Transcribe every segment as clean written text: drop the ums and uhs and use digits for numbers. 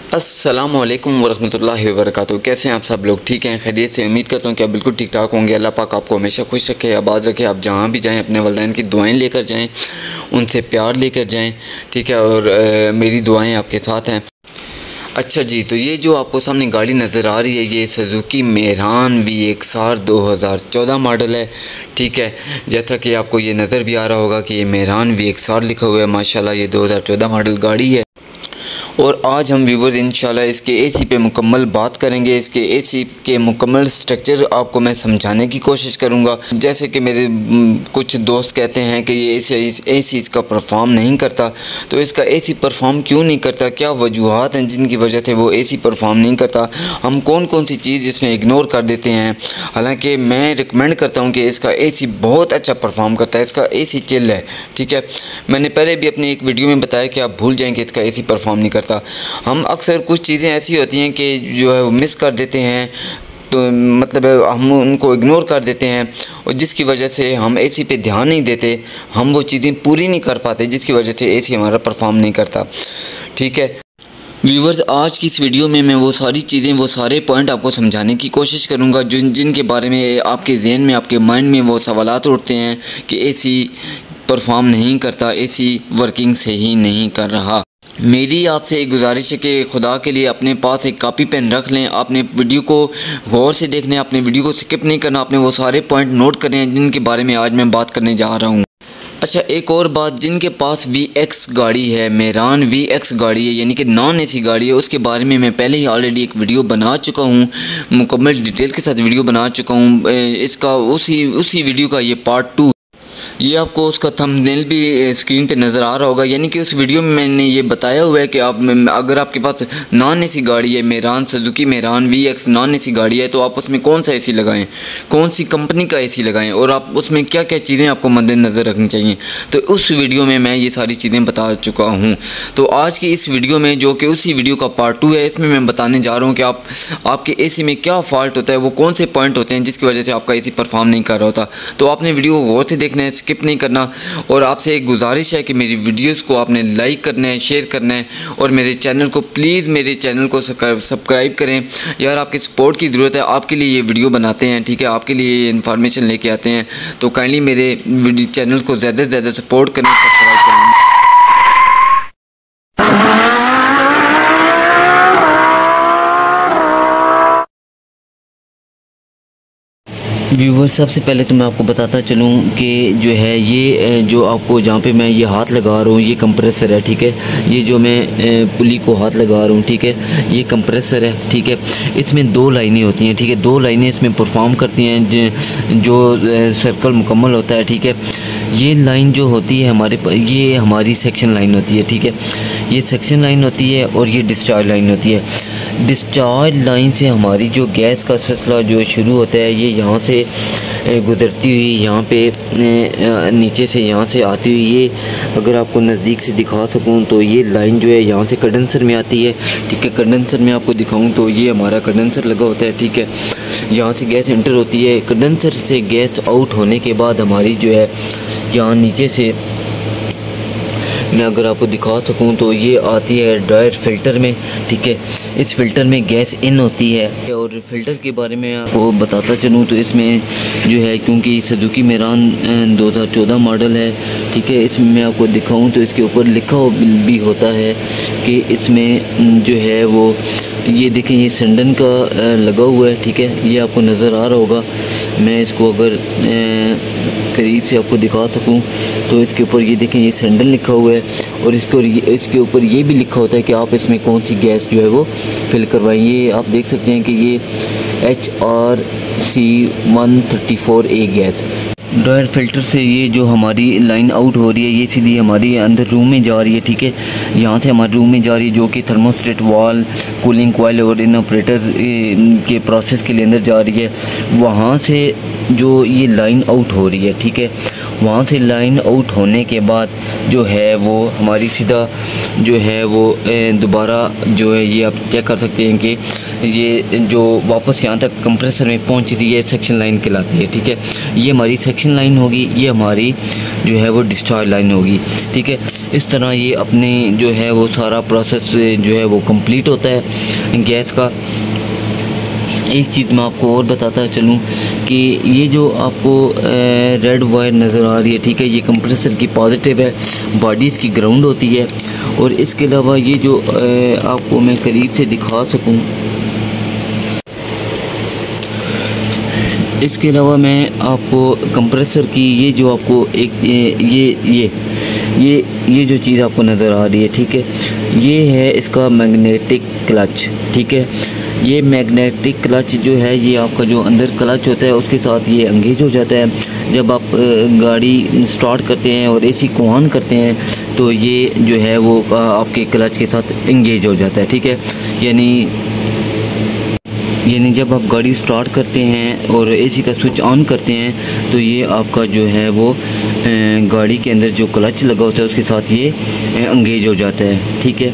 अस्सलामुअलैकुम वरहमतुल्लाहि वबरकातुहू। कैसे हैं आप सब लोग? ठीक हैं, खैरियत से? उम्मीद करता हूँ कि आप बिल्कुल ठीक ठाक होंगे। अल्लाह पाक आपको हमेशा खुश रखे, आबाद रखे। आप जहाँ भी जाएँ अपने वालिदैन की दुआएं लेकर जाएं, उनसे प्यार लेकर जाएं, ठीक है। और मेरी दुआएं आपके साथ हैं। अच्छा जी, तो ये जो आपको सामने गाड़ी नज़र आ रही है, ये सुज़ुकी मेहरान VXR 2014 मॉडल है, ठीक है। जैसा कि आपको ये नज़र भी आ रहा होगा कि ये मेहरान VXR लिखा हुआ है। माशाल्लाह ये 2014 मॉडल गाड़ी है। और आज हम व्यूवर्स इंशाल्लाह इसके एसी पे मुकम्मल बात करेंगे। इसके एसी के मुकम्मल स्ट्रक्चर आपको मैं समझाने की कोशिश करूंगा। जैसे कि मेरे कुछ दोस्त कहते हैं कि ये एसी इसका परफॉर्म नहीं करता, तो इसका एसी परफॉर्म क्यों नहीं करता, क्या वजूहात हैं जिनकी वजह से वो एसी परफॉर्म नहीं करता, हम कौन कौन सी चीज़ इसमें इग्नोर कर देते हैं। हालांकि मैं रिकमेंड करता हूँ कि इसका एसी बहुत अच्छा परफॉर्म करता है। इसका एसी चिल है, ठीक है। मैंने पहले भी अपनी एक वीडियो में बताया कि आप भूल जाएँ कि इसका एसी परफॉर्म नहीं करता। हम अक्सर कुछ चीज़ें ऐसी होती हैं कि जो है वो मिस कर देते हैं, तो मतलब हम उनको इग्नोर कर देते हैं, और जिसकी वजह से हम एसी पे ध्यान नहीं देते, हम वो चीज़ें पूरी नहीं कर पाते, जिसकी वजह से एसी हमारा परफॉर्म नहीं करता, ठीक है। व्यूवर्स, आज की इस वीडियो में मैं वो सारी चीज़ें, वो सारे पॉइंट आपको समझाने की कोशिश करूंगा जिनके बारे में आपके जहन में, आपके माइंड में वो सवालात उठते हैं कि एसी परफॉर्म नहीं करता, एसी वर्किंग सही नहीं कर रहा। मेरी आपसे एक गुजारिश है कि खुदा के लिए अपने पास एक कापी पेन रख लें। आपने वीडियो को गौर से देखना है, अपने वीडियो को स्किप नहीं करना, आपने वो सारे पॉइंट नोट करने हैं जिनके बारे में आज मैं बात करने जा रहा हूँ। अच्छा, एक और बात, जिनके पास VX गाड़ी है, मेहरान VX गाड़ी है, यानी कि नॉन एसी गाड़ी है, उसके बारे में मैं पहले ही ऑलरेडी एक वीडियो बना चुका हूँ, मुकम्मल डिटेल के साथ वीडियो बना चुका हूँ। इसका उसी वीडियो का ये पार्ट 2, ये आपको उसका थंबनेल भी स्क्रीन पे नज़र आ रहा होगा। यानी कि उस वीडियो में मैंने ये बताया हुआ है कि आप अगर आपके पास नॉन एसी गाड़ी है, Mehran Suzuki Mehran VX non AC गाड़ी है, तो आप उसमें कौन सा एसी लगाएं, कौन सी कंपनी का एसी लगाएं, और आप उसमें क्या क्या चीज़ें आपको मद्देनज़र रखनी चाहिए। तो उस वीडियो में मैं ये सारी चीज़ें बता चुका हूँ। तो आज की इस वीडियो में, जो कि उसी वीडियो का पार्ट 2 है, इसमें मैं बताने जा रहा हूँ कि आपके एसी में क्या फ़ॉल्ट होता है, वो कौन से पॉइंट होते हैं जिसकी वजह से आपका एसी परफॉर्म नहीं कर रहा होता। तो आपने वीडियो को गौर से देखना है, स्किप नहीं करना। और आपसे एक गुजारिश है कि मेरी वीडियोस को आपने लाइक करना है, शेयर करना है, और मेरे चैनल को प्लीज़ सब्सक्राइब करें। यार, आपकी सपोर्ट की ज़रूरत है, आपके लिए ये वीडियो बनाते हैं, ठीक है, आपके लिए ये इन्फॉर्मेशन लेके आते हैं। तो काइंडली मेरे चैनल को ज़्यादा से ज़्यादा सपोर्ट करें, सब्सक्राइब करें। व्यूवर्स, सबसे पहले तो मैं आपको बताता चलूँ कि जो है ये जो आपको जहाँ पे मैं ये हाथ लगा रहा हूँ, ये कंप्रेसर है, ठीक है। ये जो मैं पुली को हाथ लगा रहा हूँ, ठीक है, ये कंप्रेसर है, ठीक है। इसमें 2 लाइनें होती हैं, ठीक है, 2 लाइनें इसमें परफॉर्म करती हैं जो सर्कल मुकम्मल होता है, ठीक है। ये लाइन जो होती है ये हमारी सेक्शन लाइन होती है, ठीक है। ये सेक्शन लाइन होती है और ये डिस्चार्ज लाइन होती है। डिस्चार्ज लाइन से हमारी जो गैस का सिलसिला जो शुरू होता है, ये यहाँ से गुज़रती हुई यहाँ पे नीचे से यहाँ से आती हुई, ये अगर आपको नज़दीक से दिखा सकूँ तो ये लाइन जो है यहाँ से कंडेंसर में आती है, ठीक है। कंडेंसर में आपको दिखाऊँ तो ये हमारा कंडेंसर लगा होता है, ठीक है। यहाँ से गैस एंटर होती है, कंडेंसर से गैस आउट होने के बाद हमारी जो है यहाँ नीचे से मैं अगर आपको दिखा सकूं तो ये आती है ड्रायर फ़िल्टर में, ठीक है। इस फ़िल्टर में गैस इन होती है। और फ़िल्टर के बारे में आपको बताता चलूं तो इसमें जो है, क्योंकि सुजुकी मेहरान 2014 मॉडल है, ठीक है, इसमें मैं आपको दिखाऊं तो इसके ऊपर लिखा भी होता है कि इसमें जो है वो, ये देखें, ये सेंडन का लगा हुआ है, ठीक है। ये आपको नज़र आ रहा होगा। मैं इसको अगर करीब से आपको दिखा सकूं तो इसके ऊपर ये देखें, ये सेंडन लिखा हुआ है, और इसके ऊपर ये भी लिखा होता है कि आप इसमें कौन सी गैस जो है वो फिल करवाएं। ये आप देख सकते हैं कि ये HRC 134A gas dryer filter से ये जो हमारी लाइन आउट हो रही है, ये सीधी हमारी अंदर रूम में जा रही है, ठीक है। यहाँ से हमारे रूम में जा रही है, जो कि थर्मोस्टेट वाल, कूलिंग कॉइल और इन ऑपरेटर के प्रोसेस के लिए अंदर जा रही है। वहाँ से जो ये लाइन आउट हो रही है, ठीक है, वहाँ से लाइन आउट होने के बाद जो है वो हमारी सीधा जो है वो दोबारा जो है, ये आप चेक कर सकते हैं कि ये जो वापस यहाँ तक कंप्रेसर में पहुँच रही है, सेक्शन लाइन कहलाती है, ठीक है। ये हमारी सेक्शन लाइन होगी, ये हमारी जो है वो डिस्चार्ज लाइन होगी। ठीक है, इस तरह ये अपने जो है वो सारा प्रोसेस जो है वो कंप्लीट होता है गैस का। एक चीज़ मैं आपको और बताता चलूँ कि ये जो आपको रेड वायर नज़र आ रही है, ठीक है, ये कंप्रेसर की पॉजिटिव है, बॉडी इसकी ग्राउंड होती है। और इसके अलावा ये जो आपको मैं करीब से दिखा सकूँ, इसके अलावा मैं आपको कंप्रेसर की ये जो आपको एक ये जो चीज़ आपको नज़र आ रही है, ठीक है, ये है इसका मैग्नेटिक क्लच। ठीक है, ये मैग्नेटिक क्लच जो है ये आपका जो अंदर क्लच होता है उसके साथ ये एंगेज हो जाता है। जब आप गाड़ी स्टार्ट करते हैं और एसी को ऑन करते हैं तो ये जो है वो आपके क्लच के साथ एंगेज हो जाता है। ठीक है, यानी जब आप गाड़ी स्टार्ट करते हैं और एसी का स्विच ऑन करते हैं तो ये आपका जो है वो गाड़ी के अंदर जो क्लच लगा होता है उसके साथ ये एंगेज हो जाता है। ठीक है,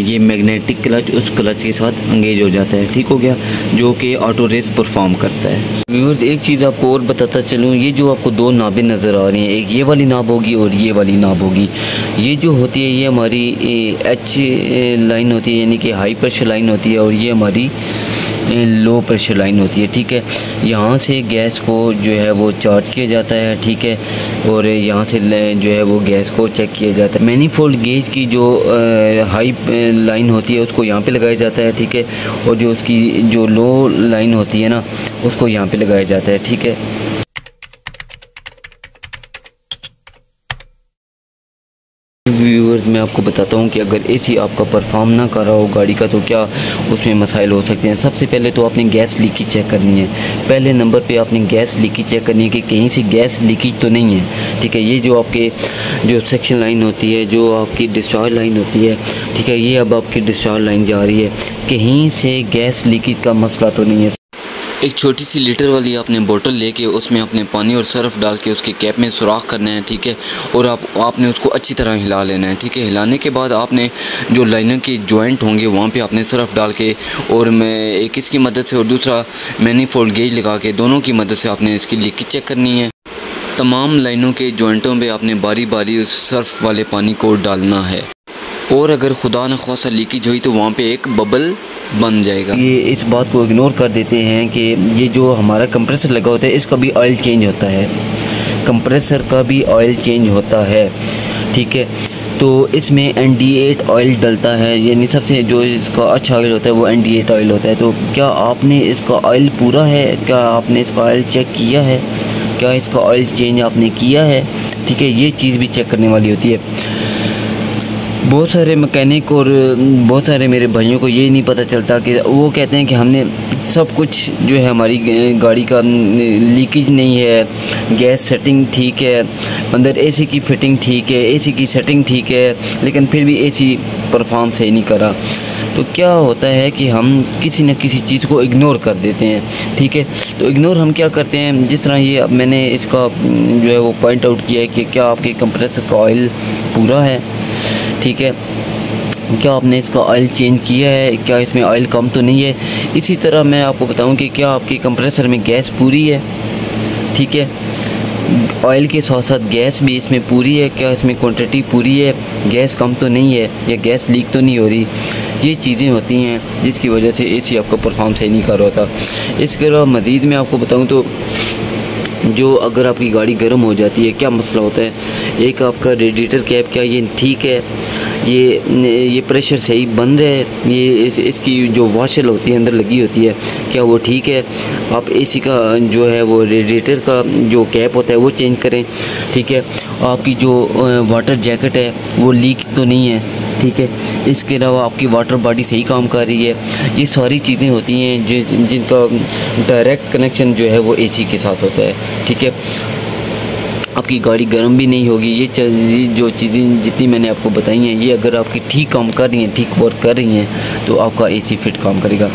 ये मैग्नेटिक क्लच उस क्लच के साथ एंगेज हो जाता है। ठीक हो गया, जो कि ऑटो रेस परफॉर्म करता है। व्यूअर्स, एक चीज़ आपको और बताता चलूँ, ये जो आपको दो नाबें नज़र आ रही हैं, एक ये वाली नाब होगी और ये वाली नाब होगी। ये जो होती है ये हमारी एच लाइन होती है, यानी कि हाई प्रेशर लाइन होती है, और ये हमारी लो प्रेशर लाइन होती है। ठीक है, यहाँ से गैस को जो है वो चार्ज किया जाता है। ठीक है, और यहाँ से जो है वो गैस को चेक किया जाता है। मैनीफोल्ड गेज की जो हाई लाइन होती है उसको यहाँ पे लगाया जाता है। ठीक है, और जो उसकी जो लो लाइन होती है ना उसको यहाँ पे लगाया जाता है। ठीक है, व्यूअर्स, मैं आपको बताता हूँ कि अगर एसी आपका परफॉर्म ना कर रहा हो गाड़ी का तो क्या उसमें मसाइल हो सकते हैं। सबसे पहले तो आपने गैस लीकेज चेक करनी है। पहले नंबर पे आपने गैस लीकेज चेक करनी है कि कहीं से गैस लीकेज तो नहीं है। ठीक है, ये जो आपके जो सेक्शन लाइन होती है, जो आपकी डिस्चार्ज लाइन होती है, ठीक है, ये अब आपकी डिस्चार्ज लाइन जा रही है, कहीं से गैस लीकेज का मसला तो नहीं है। एक छोटी सी लीटर वाली आपने बोतल लेके उसमें अपने पानी और सर्फ डाल के उसके कैप में सुराख करना है। ठीक है, और आपने उसको अच्छी तरह हिला लेना है। ठीक है, हिलाने के बाद आपने जो लाइनों के जॉइंट होंगे वहाँ पे आपने सर्फ डाल के और मैं एक इसकी मदद से और दूसरा मैनीफोल्ड गेज लगा के दोनों की मदद से आपने इसकी लीकेज चेक करनी है। तमाम लाइनों के जॉइंटों पर आपने बारी बारी उस सर्फ वाले पानी को डालना है, और अगर खुदा न खासा लीकेज हुई तो वहाँ पे एक बबल बन जाएगा। ये इस बात को इग्नोर कर देते हैं कि ये जो हमारा कंप्रेसर लगा होता है इसका भी ऑयल चेंज होता है, कंप्रेसर का भी ऑयल चेंज होता है। ठीक है, तो इसमें ND8 ऑयल डलता है, यानी सबसे जो इसका अच्छा ऑयल होता है वो ND8 ऑयल होता है। तो क्या आपने इसका ऑयल पूरा है, क्या आपने इसका ऑयल चेक किया है, क्या इसका ऑयल चेंज आपने किया है? ठीक है, ये चीज़ भी चेक करने वाली होती है। बहुत सारे मैकेनिक और बहुत सारे मेरे भाइयों को ये नहीं पता चलता कि वो कहते हैं कि हमने सब कुछ जो है हमारी गाड़ी का लीकेज नहीं है, गैस सेटिंग ठीक है, अंदर एसी की फिटिंग ठीक है, एसी की सेटिंग ठीक है, लेकिन फिर भी एसी परफॉर्म सही नहीं करा। तो क्या होता है कि हम किसी न किसी चीज़ को इग्नोर कर देते हैं। ठीक है, तो इग्नोर हम क्या करते हैं, जिस तरह ये अब मैंने इसका जो है वो पॉइंट आउट किया है कि क्या आपके कंप्रेसर का ऑयल पूरा है। ठीक है, क्या आपने इसका ऑयल चेंज किया है, क्या इसमें ऑयल कम तो नहीं है। इसी तरह मैं आपको बताऊं कि क्या आपके कंप्रेसर में गैस पूरी है। ठीक है, ऑयल के साथ साथ गैस भी इसमें पूरी है, क्या इसमें क्वांटिटी पूरी है, गैस कम तो नहीं है, या गैस लीक तो नहीं हो रही। ये चीज़ें होती हैं जिसकी वजह से एसी आपका परफॉर्म सही नहीं कर रहा होता। इसके अलावा मज़ीद मैं आपको बताऊँ तो जो अगर आपकी गाड़ी गर्म हो जाती है क्या मसला होता है, एक आपका रेडिएटर कैप क्या ये ठीक है, ये प्रेशर सही बन रहा है, ये इसकी जो वाशर होती है अंदर लगी होती है क्या वो ठीक है। आप एसी का जो है वो रेडिएटर का जो कैप होता है वो चेंज करें। ठीक है, आपकी जो वाटर जैकेट है वो लीक तो नहीं है। ठीक है, इसके अलावा आपकी वाटर बॉडी सही काम कर रही है। ये सारी चीज़ें होती हैं जिनका डायरेक्ट कनेक्शन जो है वो एसी के साथ होता है। ठीक है, आपकी गाड़ी गर्म भी नहीं होगी। ये जो चीज़ें जितनी मैंने आपको बताई हैं ये अगर आपकी ठीक काम कर रही हैं, ठीक वर्क कर रही हैं तो आपका एसी फिट काम करेगा।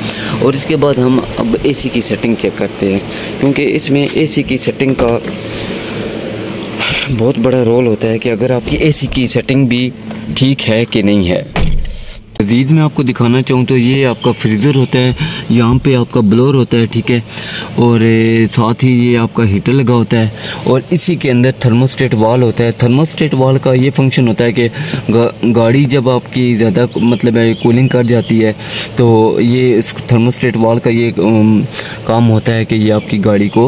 और इसके बाद हम अब एसी की सेटिंग चेक करते हैं, क्योंकि इसमें एसी की सेटिंग का बहुत बड़ा रोल होता है कि अगर आपकी एसी की सेटिंग भी ठीक है कि नहीं है। मज़ीद मैं आपको दिखाना चाहूँ तो ये आपका फ्रीज़र होता है, यहाँ पे आपका ब्लोअर होता है। ठीक है, और साथ ही ये आपका हीटर लगा होता है और इसी के अंदर थर्मोस्टेट वाल होता है। थर्मोस्टेट वाल का ये फंक्शन होता है कि गाड़ी जब आपकी ज़्यादा मतलब कूलिंग कर जाती है तो ये थर्मोस्टेट वाल का ये काम होता है कि ये आपकी गाड़ी को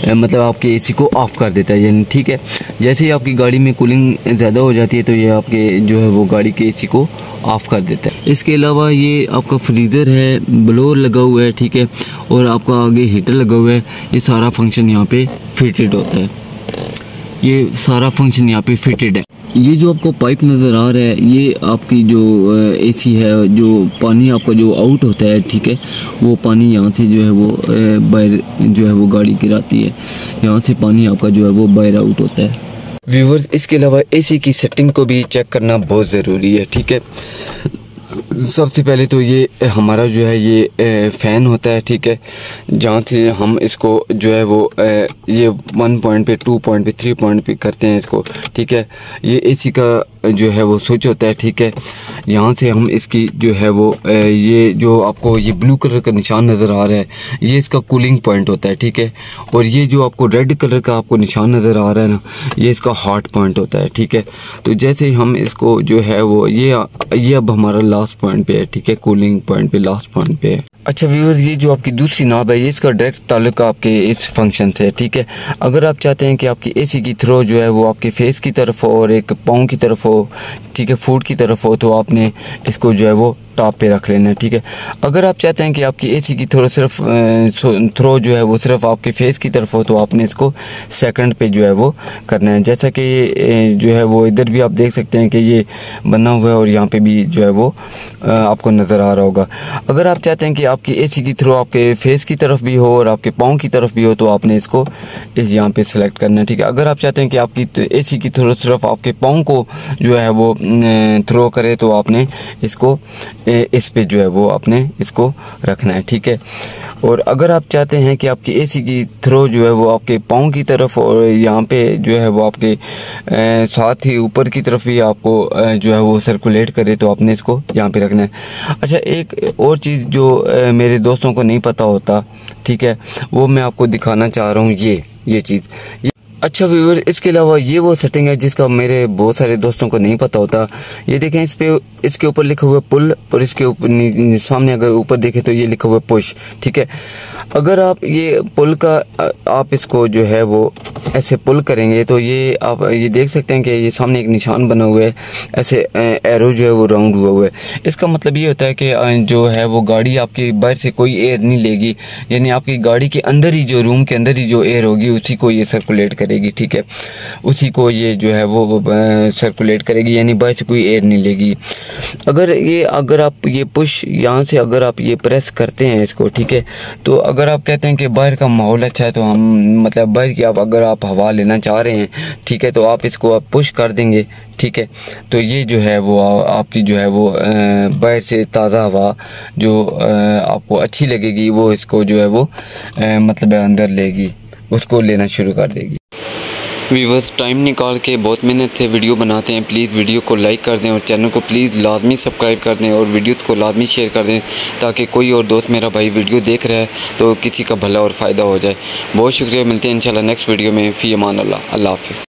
मतलब आपके एसी को ऑफ़ कर देता है। यानी ठीक है, जैसे ही आपकी गाड़ी में कूलिंग ज़्यादा हो जाती है तो ये आपके जो है वो गाड़ी के एसी को ऑफ़ कर देता है। इसके अलावा ये आपका फ्रीज़र है, ब्लोअर लगा हुआ है, ठीक है, और आपका आगे हीटर लगा हुआ है। ये सारा फंक्शन यहाँ पे फिटेड होता है, ये सारा फंक्शन यहाँ पे फिटेड है। ये जो आपको पाइप नज़र आ रहा है ये आपकी जो एसी है, जो पानी आपका जो आउट होता है, ठीक है, वो पानी यहाँ से जो है वो बाहर जो है वो गाड़ी गिराती है, यहाँ से पानी आपका जो है वो बाहर आउट होता है। व्यूवर्स, इसके अलावा एसी की सेटिंग को भी चेक करना बहुत ज़रूरी है, ठीक है। सबसे पहले तो ये हमारा जो है ये फ़ैन होता है, ठीक है, जहाँ से हम इसको जो है वो ये 1 पॉइंट पे, 2 पॉइंट पे, 3 पॉइंट पे करते हैं इसको, ठीक है। ये एसी का जो है वो स्विच होता है, ठीक है। यहाँ से हम इसकी जो है वो ये जो आपको ये ब्लू कलर का निशान नज़र आ रहा है ये इसका कूलिंग पॉइंट होता है, ठीक है। और ये जो आपको रेड कलर का आपको निशान नज़र आ रहा है ना, ये इसका हॉट पॉइंट होता है, ठीक है। तो जैसे ही हम इसको जो है वो ये अब हमारा लास्ट पॉइंट पे है, ठीक है, कूलिंग पॉइंट पे, लास्ट पॉइंट पे है। अच्छा व्यूअर्स, ये जो आपकी दूसरी नॉब है ये इसका डायरेक्ट ताल्लुक आपके इस फंक्शन से है, ठीक है। अगर आप चाहते हैं कि आपकी एसी की थ्रो जो है वो आपके फेस की तरफ हो और एक पाँव की तरफ हो, ठीक है, फुट की तरफ हो, तो आपने इसको जो है वो टॉप पे रख लेना है, ठीक है। अगर आप चाहते हैं कि आपकी एसी की थ्रो सिर्फ थ्रो जो है वो सिर्फ आपके फेस की तरफ हो तो आपने इसको सेकंड पे जो है वो करना है। जैसा कि ये जो है वो इधर भी आप देख सकते हैं कि ये बना हुआ है और यहाँ पे भी जो है वो आपको नज़र आ रहा होगा। अगर आप चाहते हैं कि आपकी एसी की थ्रो आपके फेस की तरफ भी हो और आपके पाँव की तरफ भी हो तो आपने इसको इस यहाँ पे सेलेक्ट करना है, ठीक है। अगर आप चाहते हैं कि आपकी एसी की थ्रो सिर्फ आपके पाँव को जो है वो थ्रो करे तो आपने इसको इस पे जो है वो आपने इसको रखना है, ठीक है। और अगर आप चाहते हैं कि आपकी एसी की थ्रो जो है वो आपके पाँव की तरफ और यहाँ पे जो है वो आपके साथ ही ऊपर की तरफ भी आपको जो है वो सर्कुलेट करे तो आपने इसको यहाँ पे रखना है। अच्छा, एक और चीज़ जो मेरे दोस्तों को नहीं पता होता, ठीक है, वो मैं आपको दिखाना चाह रहा हूँ, ये चीज़। अच्छा व्यूअर, इसके अलावा ये वो सेटिंग है जिसका मेरे बहुत सारे दोस्तों को नहीं पता होता। ये देखें, इसके ऊपर लिखा हुआ है पुल और इसके ऊपर सामने अगर ऊपर देखें तो ये लिखा हुआ है पुश, ठीक है। अगर आप ये पुल का आप इसको जो है वो ऐसे पुल करेंगे तो ये आप ये देख सकते हैं कि ये सामने एक निशान बना हुआ है, ऐसे एरो जो है वो राउंड हुआ है। इसका मतलब ये होता है कि जो है वो गाड़ी आपकी बाहर से कोई एयर नहीं लेगी, यानी आपकी गाड़ी के अंदर ही जो रूम के अंदर ही जो एयर होगी उसी को ये सर्कुलेट करेगी, ठीक है, उसी को ये जो है वो सर्कुलेट करेगी, यानी बाहर से कोई एयर नहीं लेगी। अगर आप ये पुश यहाँ से अगर आप ये प्रेस करते हैं इसको, ठीक है, तो अगर आप कहते हैं कि बाहर का माहौल अच्छा है तो हम मतलब बाहर की अगर आप हवा लेना चाह रहे हैं, ठीक है, तो आप इसको आप पुश कर देंगे, ठीक है, तो ये जो है वो आपकी जो है वो बाहर से ताज़ा हवा जो आपको अच्छी लगेगी वो इसको जो है वो मतलब अंदर लेगी, उसको लेना शुरू कर देगी। व्यूअर्स, टाइम निकाल के बहुत मेहनत से वीडियो बनाते हैं, प्लीज़ वीडियो को लाइक कर दें और चैनल को प्लीज़ लाजमी सब्सक्राइब कर दें और वीडियोस को लाजमी शेयर कर दें ताकि कोई और दोस्त मेरा भाई वीडियो देख रहा है तो किसी का भला और फ़ायदा हो जाए। बहुत शुक्रिया, मिलते हैं इंशाल्लाह नेक्स्ट वीडियो में। फ़ी अमान अल्लाह, अल्लाह हाफ़िज़।